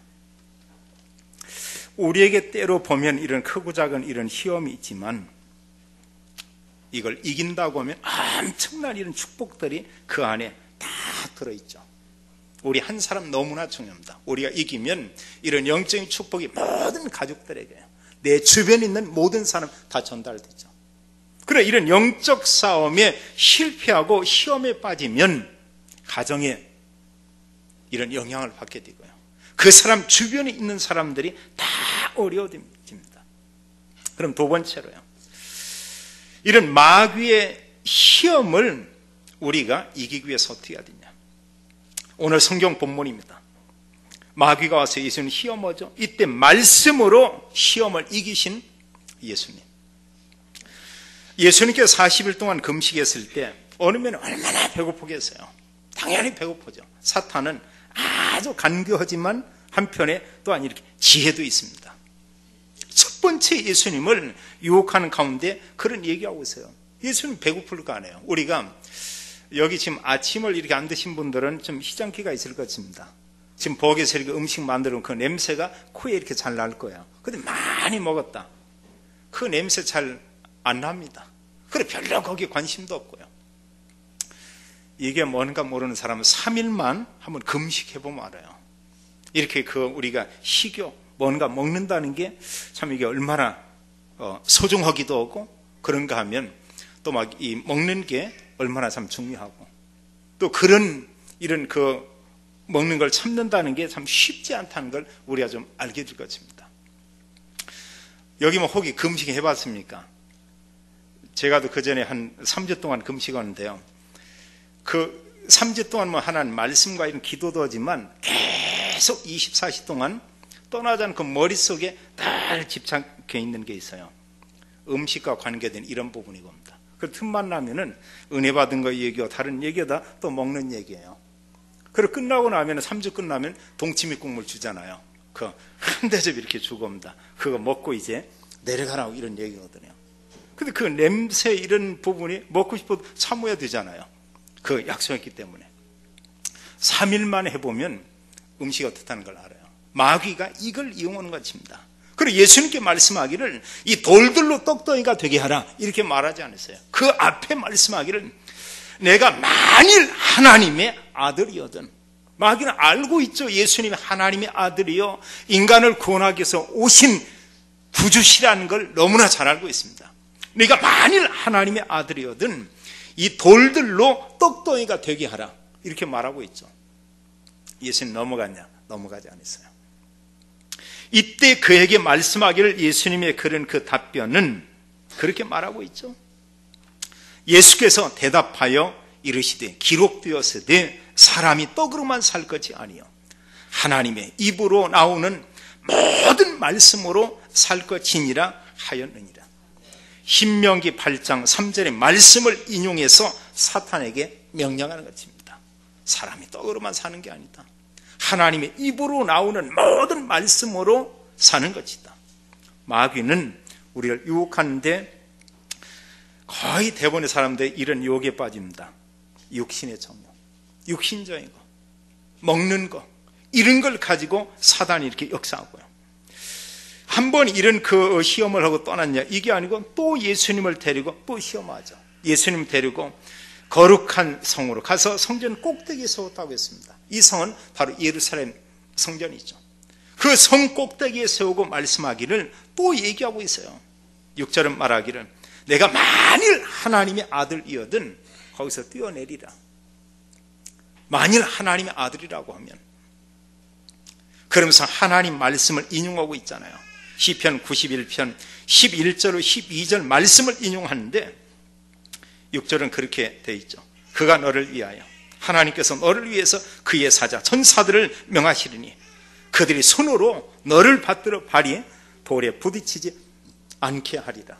우리에게 때로 보면 이런 크고 작은 이런 시험이 있지만 이걸 이긴다고 하면 엄청난 이런 축복들이 그 안에 다 들어있죠. 우리 한 사람 너무나 중요합니다. 우리가 이기면 이런 영적인 축복이 모든 가족들에게, 내 주변에 있는 모든 사람 다 전달되죠. 그래, 이런 영적 싸움에 실패하고 시험에 빠지면 가정에 이런 영향을 받게 되고요, 그 사람 주변에 있는 사람들이 다 어려워집니다. 그럼 두 번째로요, 이런 마귀의 시험을 우리가 이기기 위해서 어떻게 해야 되냐. 오늘 성경 본문입니다. 마귀가 와서 예수님 시험하죠. 이때 말씀으로 시험을 이기신 예수님. 예수님께서 40일 동안 금식했을 때 어느 면에 얼마나 배고프겠어요. 당연히 배고프죠. 사탄은 아주 간교하지만 한편에 또한 이렇게 지혜도 있습니다. 첫 번째 예수님을 유혹하는 가운데 그런 얘기하고 있어요. 예수님 배고플 거 아니에요. 우리가 여기 지금 아침을 이렇게 안 드신 분들은 좀 희장기가 있을 것 같습니다. 지금 부엌에서 이렇게 음식 만들면 그 냄새가 코에 이렇게 잘 날 거예요. 근데 많이 먹었다, 그 냄새 잘 안 납니다. 그래, 별로 거기에 관심도 없고요. 이게 뭔가 모르는 사람은 3일만 한번 금식해보면 알아요. 이렇게 우리가 식욕, 뭔가 먹는다는 게 참 이게 얼마나 소중하기도 하고, 그런가 하면 또 막 이 먹는 게 얼마나 참 중요하고, 또 이런 먹는 걸 참는다는 게 참 쉽지 않다는 걸 우리가 좀 알게 될 것입니다. 여기 혹시 금식 해봤습니까? 제가 그 전에 한 3주 동안 금식하는데요, 그 3주 동안 하나님 말씀과 이런 기도도 하지만 계속 24시 동안 떠나지 않고 머릿속에 늘 집착해 있는 게 있어요. 음식과 관계된 이런 부분이 겁니다. 그 틈만 나면은 은혜 받은 거 얘기와 다른 얘기다 또 먹는 얘기예요. 그리고 끝나고 나면 3주 끝나면 동치미 국물 주잖아요. 그 한 대접 이렇게 주고 옵니다. 그거 먹고 이제 내려가라고 이런 얘기거든요. 근데 그 냄새 이런 부분이 먹고 싶어도 참아야 되잖아요. 그 약속했기 때문에. 3일 만에 해보면 음식이 어떻다는 걸 알아요. 마귀가 이걸 이용하는 것입니다. 그리고 예수님께 말씀하기를 이 돌들로 떡덩이가 되게 하라 이렇게 말하지 않았어요. 그 앞에 말씀하기를 내가 만일 하나님의 아들이거든. 마귀는 알고 있죠. 예수님이 하나님의 아들이요, 인간을 구원하기 위해서 오신 구주시라는 걸 너무나 잘 알고 있습니다. 내가 만일 하나님의 아들이거든 이 돌들로 떡덩이가 되게 하라 이렇게 말하고 있죠. 예수님 넘어갔냐? 넘어가지 않았어요. 이때 그에게 말씀하기를 예수님의 그런 그 답변은 그렇게 말하고 있죠. 예수께서 대답하여 이르시되 기록되었으되 사람이 떡으로만 살 것이 아니요 하나님의 입으로 나오는 모든 말씀으로 살 것이니라 하였느니라. 신명기 8장 3절의 말씀을 인용해서 사탄에게 명령하는 것입니다. 사람이 떡으로만 사는 게 아니다. 하나님의 입으로 나오는 모든 말씀으로 사는 것이다. 마귀는 우리를 유혹하는데 거의 대부분의 사람들이 이런 유혹에 빠집니다. 육신의 정욕, 육신적인 거, 먹는 거, 이런 걸 가지고 사단이 이렇게 역사하고요. 한 번 이런 그 시험을 하고 떠났냐, 이게 아니고 또 예수님을 데리고 또 시험하죠. 예수님 데리고 거룩한 성으로 가서 성전 꼭대기에 세웠다고 했습니다. 이 성은 바로 예루살렘 성전이죠. 그 성 꼭대기에 세우고 말씀하기를 또 얘기하고 있어요. 6절은 말하기를 내가 만일 하나님의 아들이거든 거기서 뛰어내리라. 만일 하나님의 아들이라고 하면, 그러면서 하나님 말씀을 인용하고 있잖아요. 시편 91편 11절로 12절 말씀을 인용하는데 6절은 그렇게 돼 있죠. 그가 너를 위하여, 하나님께서 너를 위해서 그의 사자 천사들을 명하시리니 그들이 손으로 너를 받들어 발이 돌에 부딪히지 않게 하리라.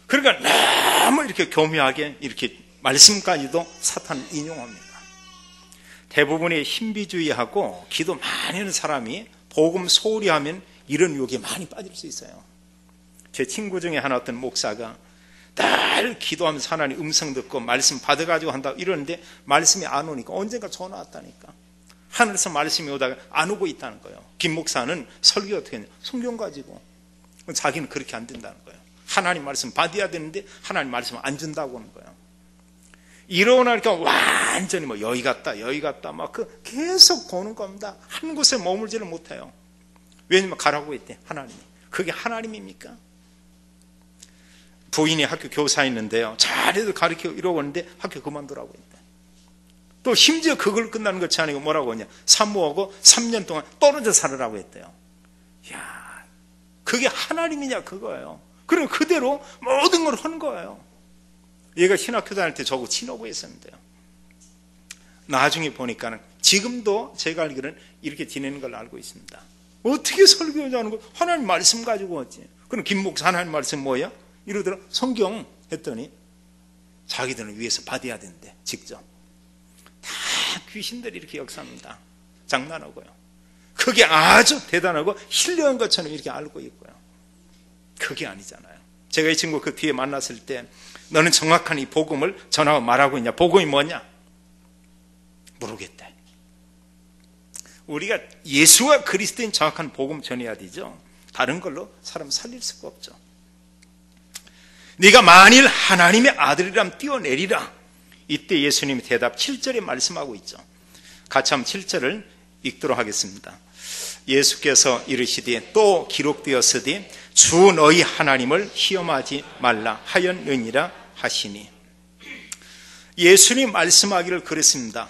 그러니까 너무 이렇게 교묘하게 이렇게 말씀까지도 사탄을 인용합니다. 대부분의 신비주의하고 기도 많이 하는 사람이 복음 소홀히 하면 이런 유혹에 많이 빠질 수 있어요. 제 친구 중에 하나 어떤 목사가 늘 기도하면서 하나님 음성 듣고 말씀 받아가지고 한다 이러는데 말씀이 안 오니까 언젠가 전화 왔다니까. 하늘에서 말씀이 오다가 안 오고 있다는 거예요. 김 목사는 설교 어떻게 했냐, 성경 가지고. 자기는 그렇게 안 된다는 거예요. 하나님 말씀 받아야 되는데 하나님 말씀 안 준다고 하는 거예요. 이러니까 완전히 뭐 여기 갔다 막 계속 보는 겁니다. 한 곳에 머물지를 못해요. 왜냐면 가라고 했대, 하나님이. 그게 하나님입니까? 부인이 학교 교사였는데요, 잘해도 가르쳐 이러고 있는데 학교 그만두라고 했대. 또 심지어 그걸 끝나는 것이 아니고 뭐라고 하냐, 산모하고 3년 동안 떨어져 살으라고 했대요. 이야, 그게 하나님이냐 그거예요. 그럼 그대로 모든 걸 하는 거예요. 얘가 신학교 다닐 때 저하고 친하고 했었는데요, 나중에 보니까는 지금도 제가 알기로는 이렇게 지내는 걸 알고 있습니다. 어떻게 설교하자는 거, 하나님 말씀 가지고 왔지. 그럼 김 목사 하나님 말씀 뭐야? 이러더라. 성경 했더니 자기들은 위에서 받아야 된대. 직접 다 귀신들이 이렇게 역사합니다. 장난하고요. 그게 아주 대단하고 신뢰한 것처럼 이렇게 알고 있고요. 그게 아니잖아요. 제가 이 친구 그 뒤에 만났을 때 너는 정확한 이 복음을 전하고 말하고 있냐, 복음이 뭐냐 모르겠대. 우리가 예수와 그리스도인 정확한 복음 전해야 되죠. 다른 걸로 사람 살릴 수가 없죠. 네가 만일 하나님의 아들이라면 뛰어내리라. 이때 예수님이 대답 7절에 말씀하고 있죠. 같이 한번 7절을 읽도록 하겠습니다. 예수께서 이르시되 또 기록되었으되 주 너희 하나님을 시험하지 말라 하였느니라 하시니. 예수님 말씀하기를 그랬습니다.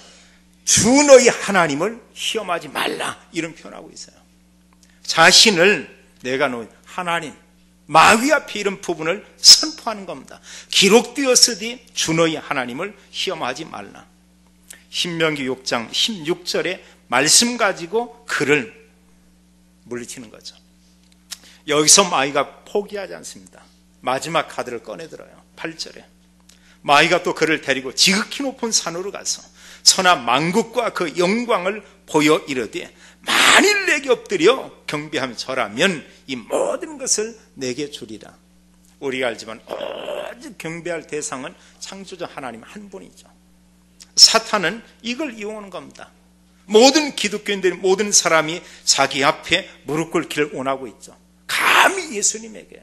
주 너희 하나님을 시험하지 말라, 이런 표현하고 있어요. 자신을 내가 너희 하나님, 마귀 앞에 이런 부분을 선포하는 겁니다. 기록되었으니 주 너희 하나님을 시험하지 말라. 신명기 6장 16절에 말씀 가지고 그를 물리치는 거죠. 여기서 마귀가 포기하지 않습니다. 마지막 카드를 꺼내들어요. 8절에 마귀가 또 그를 데리고 지극히 높은 산으로 가서 천하 만국과 그 영광을 보여 이르되 만일 내게 엎드려 경배하며 절하면 이 모든 것을 내게 주리라. 우리가 알지만 오직 경배할 대상은 창조자 하나님 한 분이죠. 사탄은 이걸 이용하는 겁니다. 모든 기독교인들, 모든 사람이 자기 앞에 무릎 꿇기를 원하고 있죠. 감히 예수님에게요.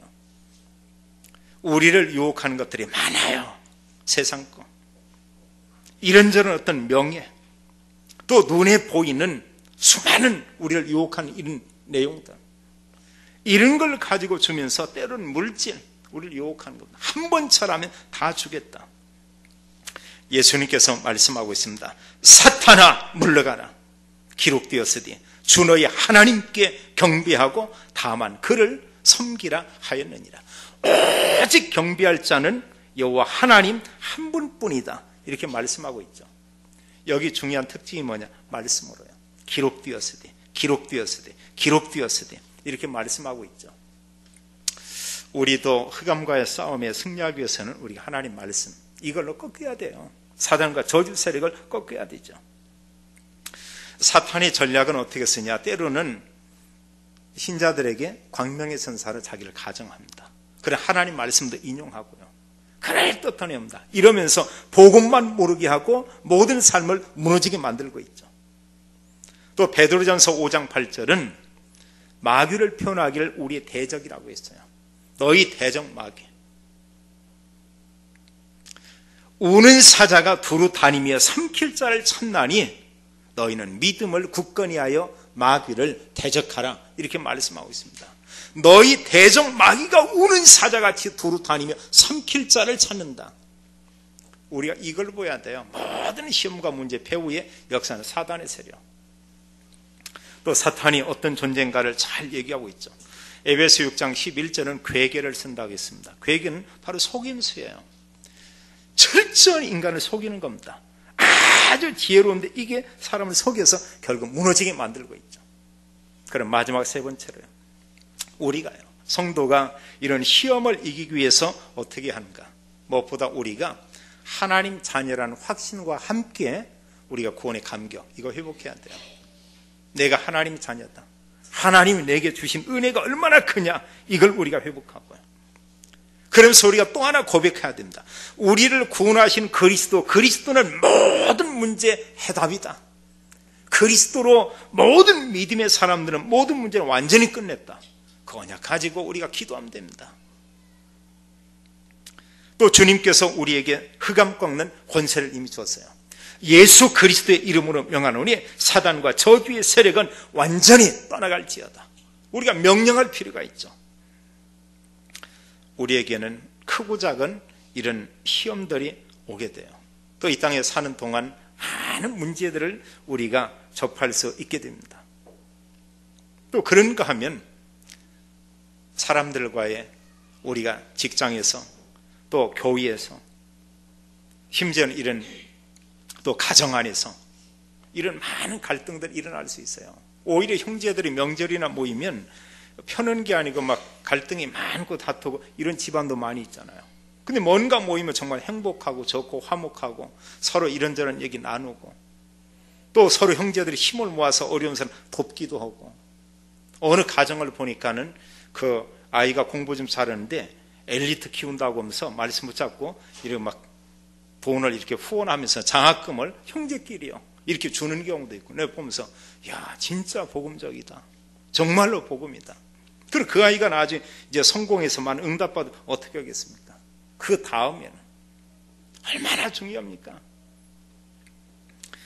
우리를 유혹하는 것들이 많아요. 세상 거, 이런저런 어떤 명예, 또 눈에 보이는 수많은 우리를 유혹하는 이런 내용들, 이런 걸 가지고 주면서 때로는 물질, 우리를 유혹하는 겁니다. 한 번 절하면 다 주겠다. 예수님께서 말씀하고 있습니다. 사탄아 물러가라. 기록되었으니 주 너희 하나님께 경배하고 다만 그를 섬기라 하였느니라. 오직 경배할 자는 여호와 하나님 한 분뿐이다. 이렇게 말씀하고 있죠. 여기 중요한 특징이 뭐냐? 말씀으로요. 기록되었으되, 기록되었으되, 기록되었으되 이렇게 말씀하고 있죠. 우리도 흑암과의 싸움에 승리하기 위해서는 우리가 하나님 말씀 이걸로 꺾어야 돼요. 사단과 저주 세력을 꺾어야 되죠. 사탄의 전략은 어떻게 쓰냐? 때로는 신자들에게 광명의 선사로 자기를 가정합니다. 그래 하나님 말씀도 인용하고요. 그를 뜯어냅니다. 이러면서 복음만 모르게 하고 모든 삶을 무너지게 만들고 있죠. 또 베드로전서 5장 8절은 마귀를 표현하기를 우리의 대적이라고 했어요. 너희 대적 마귀. 우는 사자가 두루 다니며 삼킬 자를 찾나니 너희는 믿음을 굳건히 하여 마귀를 대적하라. 이렇게 말씀하고 있습니다. 너희 대적 마귀가 우는 사자같이 두루 다니며 삼킬 자를 찾는다. 우리가 이걸 보여야 돼요. 모든 시험과 문제 배후의 역사는 사단의 세력. 또 사탄이 어떤 존재인가를 잘 얘기하고 있죠. 에베소 6장 11절은 괴계를 쓴다고 했습니다. 괴계는 바로 속임수예요. 철저히 인간을 속이는 겁니다. 아주 지혜로운데 이게 사람을 속여서 결국 무너지게 만들고 있죠. 그럼 마지막 세 번째로요. 우리가요. 성도가 이런 시험을 이기기 위해서 어떻게 하는가? 무엇보다 우리가 하나님 자녀라는 확신과 함께 우리가 구원의 감격 이거 회복해야 돼요. 내가 하나님 자녀다. 하나님이 내게 주신 은혜가 얼마나 크냐 이걸 우리가 회복하고요. 그러면서 우리가 또 하나 고백해야 됩니다. 우리를 구원하신 그리스도는 모든 문제의 해답이다. 그리스도로 모든 믿음의 사람들은 모든 문제를 완전히 끝냈다. 그 언약 가지고 우리가 기도하면 됩니다. 또 주님께서 우리에게 흑암 꺾는 권세를 이미 줬어요. 예수 그리스도의 이름으로 명하노니 사단과 저주의 세력은 완전히 떠나갈지어다. 우리가 명령할 필요가 있죠. 우리에게는 크고 작은 이런 시험들이 오게 돼요. 또 이 땅에 사는 동안 많은 문제들을 우리가 접할 수 있게 됩니다. 또 그런가 하면 사람들과의 우리가 직장에서 또 교회에서 심지어는 이런 또 가정 안에서 이런 많은 갈등들이 일어날 수 있어요. 오히려 형제들이 명절이나 모이면 펴는 게 아니고 막 갈등이 많고 다투고 이런 집안도 많이 있잖아요. 근데 뭔가 모이면 정말 행복하고 좋고 화목하고 서로 이런저런 얘기 나누고 또 서로 형제들이 힘을 모아서 어려운 사람 돕기도 하고 어느 가정을 보니까는 그 아이가 공부 좀 잘하는데 엘리트 키운다고 하면서 말씀 붙잡고 이렇게 막 돈을 이렇게 후원하면서 장학금을 형제끼리요 이렇게 주는 경우도 있고 내가 보면서 야 진짜 복음적이다. 정말로 복음이다. 그리고 그 아이가 나중에 이제 성공해서만 응답받으면 어떻게 하겠습니까? 그 다음에는 얼마나 중요합니까?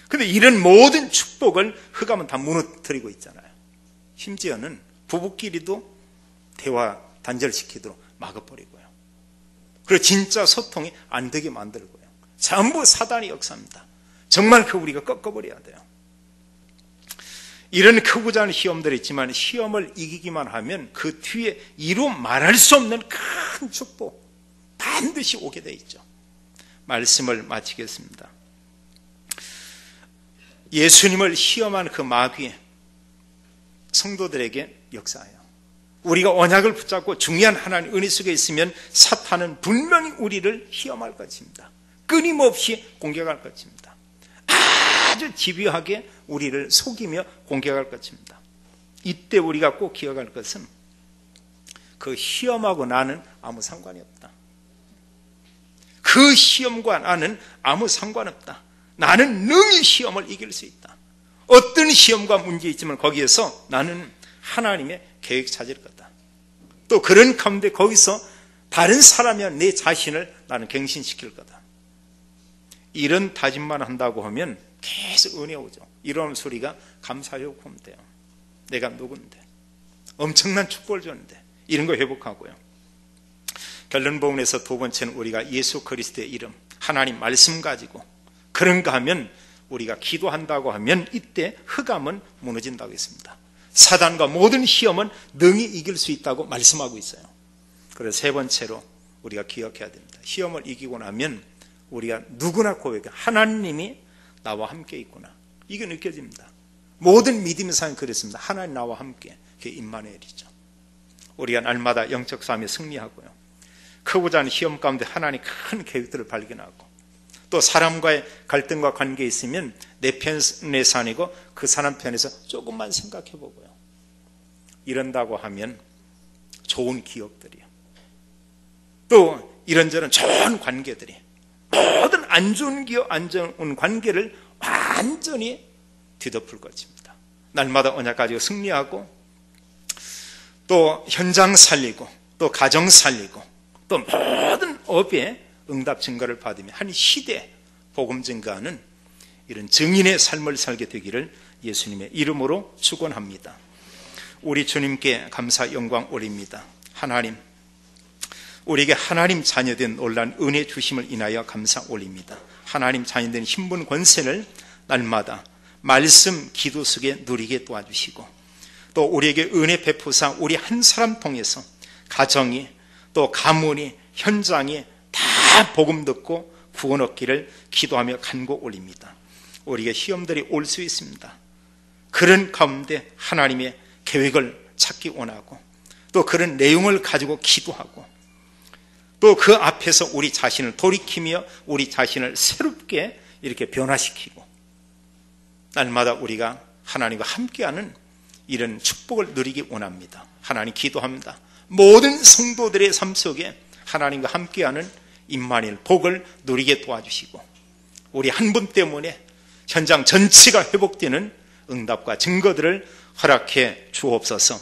근데 이런 모든 축복을 흑암은 다 무너뜨리고 있잖아요. 심지어는 부부끼리도 대화 단절시키도록 막아버리고요. 그리고 진짜 소통이 안 되게 만들고요. 전부 사단의 역사입니다. 정말 그 우리가 꺾어버려야 돼요. 이런 크고 작은 시험들이 있지만 시험을 이기기만 하면 그 뒤에 이루 말할 수 없는 큰 축복 반드시 오게 돼 있죠. 말씀을 마치겠습니다. 예수님을 시험한 그 마귀 성도들에게 역사해요. 우리가 언약을 붙잡고 중요한 하나님 은혜 속에 있으면 사탄은 분명히 우리를 시험할 것입니다. 끊임없이 공격할 것입니다. 아주 집요하게 우리를 속이며 공격할 것입니다. 이때 우리가 꼭 기억할 것은 그 시험하고 나는 아무 상관이 없다. 그 시험과 나는 아무 상관없다. 나는 능히 시험을 이길 수 있다. 어떤 시험과 문제 있지만 거기에서 나는 하나님의 계획 찾을 거다. 또 그런 가운데 거기서 다른 사람이야 내 자신을 나는 갱신시킬 거다. 이런 다짐만 한다고 하면 계속 은혜 오죠. 이런 소리가 감사하고 하면 돼요. 내가 누군데 엄청난 축복을 줬는데 이런 거 회복하고요. 결론 부분에서 두 번째는 우리가 예수 그리스도의 이름 하나님 말씀 가지고 그런가 하면 우리가 기도한다고 하면 이때 흑암은 무너진다고 했습니다. 사단과 모든 시험은 능히 이길 수 있다고 말씀하고 있어요. 그래서 세 번째로 우리가 기억해야 됩니다. 시험을 이기고 나면 우리가 누구나 고백해 하나님이 나와 함께 있구나. 이게 느껴집니다. 모든 믿음의 사람이 그랬습니다. 하나님 나와 함께. 그게 임마누엘이죠. 우리가 날마다 영적 싸움에 승리하고요. 크고자 하는 시험 가운데 하나님 큰 계획들을 발견하고 또 사람과의 갈등과 관계에 있으면 내 편에서 아니고 그 사람 편에서 조금만 생각해 보고요. 이런다고 하면 좋은 기억들이요. 또 이런저런 좋은 관계들이 모든 안 좋은 기억, 안 좋은 관계를 완전히 뒤덮을 것입니다. 날마다 언약 가지고 승리하고 또 현장 살리고 또 가정 살리고 또 모든 업에 응답 증거를 받으며 한 시대 복음 증거하는 이런 증인의 삶을 살게 되기를 예수님의 이름으로 축원합니다. 우리 주님께 감사 영광 올립니다. 하나님, 우리에게 하나님 자녀된 놀라운 은혜 주심을 인하여 감사 올립니다. 하나님 자녀된 신분 권세를 날마다 말씀 기도 속에 누리게 도와주시고 또 우리에게 은혜 베푸사 우리 한 사람 통해서 가정이 또 가문이 현장이 다 복음 듣고 구원 얻기를 기도하며 간구 올립니다. 우리에게 시험들이 올 수 있습니다. 그런 가운데 하나님의 계획을 찾기 원하고 또 그런 내용을 가지고 기도하고 또 그 앞에서 우리 자신을 돌이키며 우리 자신을 새롭게 이렇게 변화시키고 날마다 우리가 하나님과 함께하는 이런 축복을 누리기 원합니다. 하나님 기도합니다. 모든 성도들의 삶 속에 하나님과 함께하는 임마누엘 복을 누리게 도와주시고 우리 한 분 때문에 현장 전체가 회복되는 응답과 증거들을 허락해 주옵소서.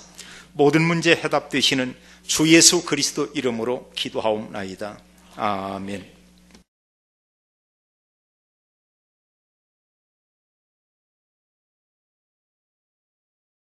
모든 문제 해답되시는 주 예수 그리스도 이름으로 기도하옵나이다. 아멘.